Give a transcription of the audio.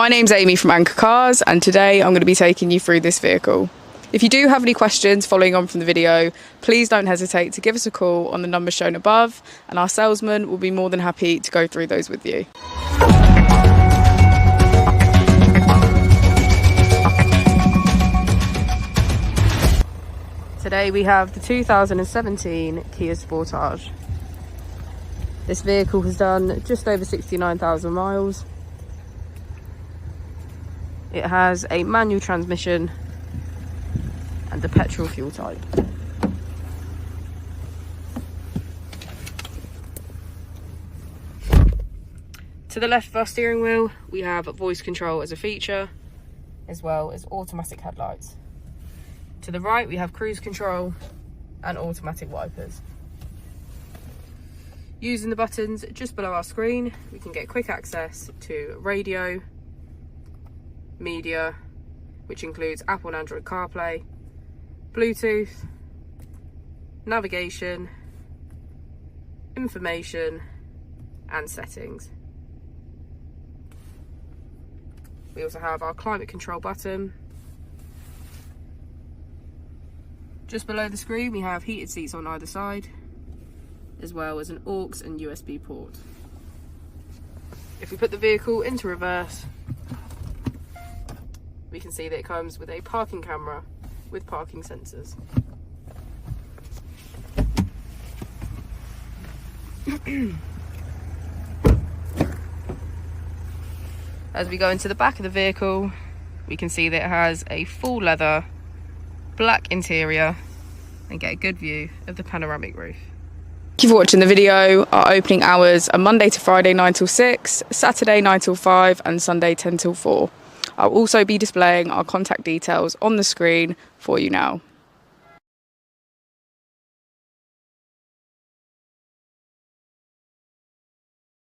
My name's Amy from Anchor Cars, and today I'm going to be taking you through this vehicle. If you do have any questions following on from the video, please don't hesitate to give us a call on the number shown above, and our salesman will be more than happy to go through those with you. Today we have the 2017 Kia Sportage. This vehicle has done just over 69,000 miles. It has a manual transmission and a petrol fuel type. To the left of our steering wheel, we have voice control as a feature, as well as automatic headlights. To the right, we have cruise control and automatic wipers. Using the buttons just below our screen, we can get quick access to radio, media, which includes Apple and Android CarPlay, Bluetooth, navigation, information, and settings. We also have our climate control button. Just below the screen, we have heated seats on either side, as well as an aux and USB port. If we put the vehicle into reverse, we can see that it comes with a parking camera with parking sensors. As we go into the back of the vehicle, we can see that it has a full leather, black interior, and get a good view of the panoramic roof. Thank you for watching the video. Our opening hours are Monday to Friday 9 till 6, Saturday 9 till 5, and Sunday 10 till 4. I'll also be displaying our contact details on the screen for you now.